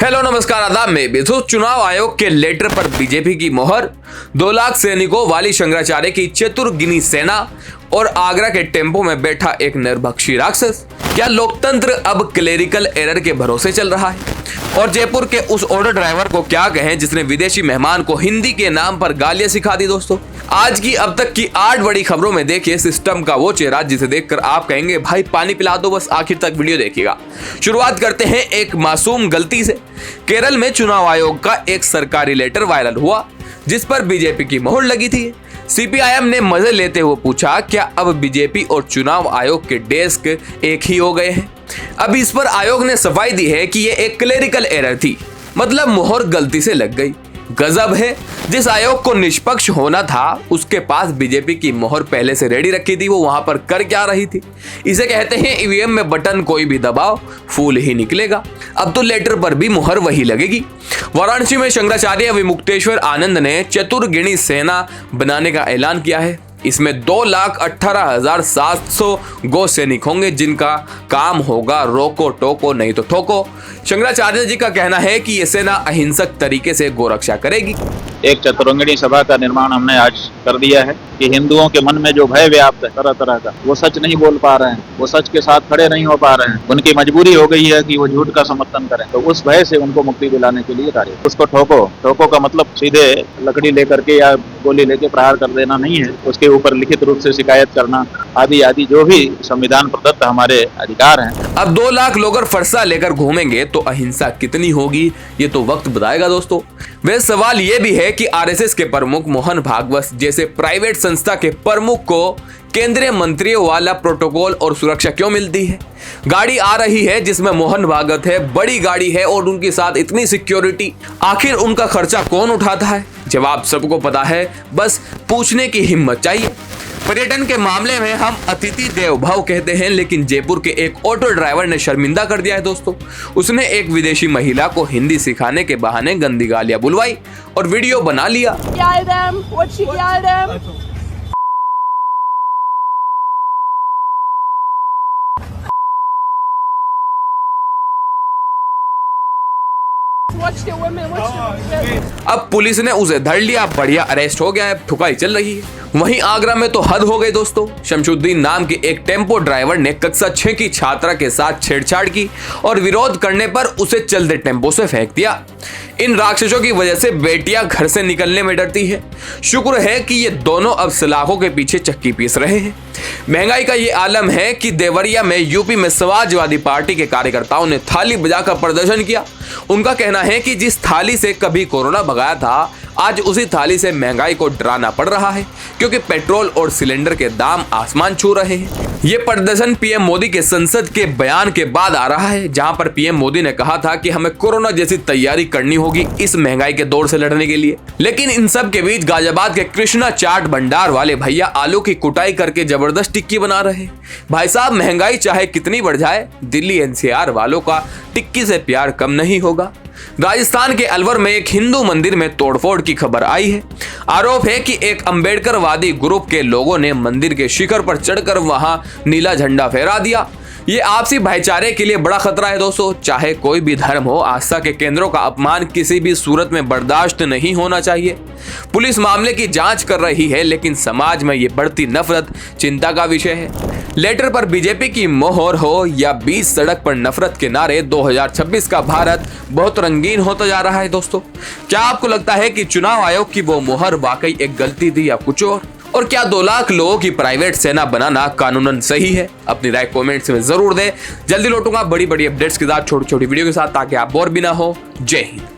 Hello नमस्कार आदाब में बेसो चुनाव आयोग के लेटर पर बीजेपी की मोहर, 2 लाख सैनिकों वाली शंकराचार्य की चतुर्गिनी सेना और आगरा के टेम्पो में बैठा एक नरभक्षी राक्षस। क्या लोकतंत्र अब क्लेरिकल एरर के भरोसे चल रहा है? और जयपुर के उस ऑटो ड्राइवर को क्या कहें जिसने विदेशी मेहमान को हिंदी के नाम पर गालियां सिखा दी। दोस्तों, आज की अब तक की 8 बड़ी खबरों में देखिए सिस्टम का वो चेहरा जिसे देखकर आप कहेंगे भाई पानी पिला दो, बस आखिर तक वीडियो देखिएगा। शुरुआत करते हैं एक मासूम गलती से। केरल में चुनाव आयोग का एक सरकारी लेटर वायरल हुआ जिस पर बीजेपी की मोहर लगी थी। सीपीआईएम ने मजे लेते हुए पूछा, क्या अब बीजेपी और चुनाव आयोग के डेस्क एक ही हो गए हैं? अब इस पर आयोग ने सफाई दी है कि ये एक क्लेरिकल एरर थी, मतलब मोहर गलती से लग गई। गजब है, जिस आयोग को निष्पक्ष होना था उसके पास बीजेपी की मोहर पहले से रेडी रखी थी, वो वहां पर कर क्या रही थी? इसे कहते हैं ईवीएम में बटन कोई भी दबाओ फूल ही निकलेगा। अब तो लेटर पर भी मोहर वही लगेगी। वाराणसी में शंकराचार्य विमुक्तेश्वर आनंद ने चतुर्गिणी सेना बनाने का ऐलान किया है। इसमें 2,18,700 गो सैनिक होंगे जिनका काम होगा रोको टोको नहीं तो ठोको। शंकराचार्य जी का कहना है कि ये सेना अहिंसक तरीके से गोरक्षा करेगी। एक चतुरंगिणी सभा का निर्माण हमने आज कर दिया है कि हिंदुओं के मन में जो भय व्याप्त है तरह तरह का, वो सच नहीं बोल पा रहे हैं, वो सच के साथ खड़े नहीं हो पा रहे हैं, उनकी मजबूरी हो गई है कि वो झूठ का समर्थन करें। तो उस भय से उनको मुक्ति दिलाने के लिए कार्य। उसको ठोको, ठोको का मतलब सीधे लकड़ी लेकर के या गोली लेके प्रहार कर देना नहीं है, उसके ऊपर लिखित रूप से शिकायत करना आदि आदि जो भी संविधान प्रदत्त हमारे अधिकार हैं। अब 2 लाख लोग फरसा लेकर घूमेंगे तो अहिंसा कितनी होगी ये तो वक्त बताएगा। दोस्तों, वह सवाल ये भी है कि आरएसएस के प्रमुख मोहन भागवत जैसे प्राइवेट संस्था के प्रमुख को केंद्रीय मंत्रियों वाला प्रोटोकॉल और सुरक्षा क्यों मिलती है? गाड़ी आ रही है जिसमें मोहन भागवत है, बड़ी गाड़ी है और उनके साथ इतनी सिक्योरिटी, आखिर उनका खर्चा कौन उठाता है? जवाब सबको पता है, बस पूछने की हिम्मत चाहिए। पर्यटन के मामले में हम अतिथि देव भव कहते हैं, लेकिन जयपुर के एक ऑटो ड्राइवर ने शर्मिंदा कर दिया है। दोस्तों, उसने एक विदेशी महिला को हिंदी सिखाने के बहाने गंदी गालियां बुलवाई और वीडियो बना लिया। अब पुलिस ने उसे धर लिया, बढ़िया अरेस्ट हो गया है, ठुकाई चल रही है। वहीं आगरा में तो हद हो गई दोस्तों। शमशुद्दीन नाम के एक टेम्पो ड्राइवर ने कक्षा 6 की छात्रा के साथ छेड़छाड़ की और विरोध करने पर उसे चलते टेम्पो से फेंक दिया। इन राक्षसों की वजह से बेटियां घर से निकलने में डरती है। शुक्र है कि ये दोनों अब सलाखों के पीछे चक्की पीस रहे हैं। महंगाई का ये आलम है कि देवरिया में यूपी में समाजवादी पार्टी के कार्यकर्ताओं ने थाली बजाकर प्रदर्शन किया। उनका कहना है कि जिस थाली से कभी कोरोना भगाया था, आज उसी थाली से महंगाई को डराना पड़ रहा है, क्योंकि पेट्रोल और सिलेंडर के दाम आसमान छू रहे हैं। ये प्रदर्शन पीएम मोदी के संसद के बयान के बाद आ रहा है, जहां पर पीएम मोदी ने कहा था कि हमें कोरोना जैसी तैयारी करनी होगी इस महंगाई के दौर से लड़ने के लिए। लेकिन इन सब के बीच गाजियाबाद के कृष्णा चाट भंडार वाले भैया आलू की कुटाई करके जबरदस्त टिक्की बना रहे हैं। भाई साहब, महंगाई चाहे कितनी बढ़ जाए, दिल्ली एनसीआर वालों का टिक्की से प्यार कम नहीं होगा। राजस्थान के अलवर में एक हिंदू मंदिर में तोड़फोड़ की खबर आई है। आरोप है कि एक अंबेडकरवादी ग्रुप के लोगों ने मंदिर के शिखर पर चढ़कर वहां नीला झंडा फहरा दिया। ये आपसी भाईचारे के लिए बड़ा खतरा है दोस्तों। चाहे कोई भी धर्म हो, आस्था के केंद्रों का अपमान किसी भी सूरत में बर्दाश्त नहीं होना चाहिए। पुलिस मामले की जांच कर रही है, लेकिन समाज में ये बढ़ती नफरत चिंता का विषय है। लेटर पर बीजेपी की मोहर हो या बीच सड़क पर नफरत के नारे, 2026 का भारत बहुत रंगीन होता जा रहा है। दोस्तों, क्या आपको लगता है कि चुनाव आयोग की वो मोहर वाकई एक गलती थी या कुछ और क्या 2 लाख लोगों की प्राइवेट सेना बनाना कानूनन सही है? अपनी राय कमेंट्स में जरूर दें। जल्दी लौटूंगा बड़ी बड़ी अपडेट्स के साथ, छोटी छोटी वीडियो के साथ, ताकि आप बोर भी ना हो। जय हिंद।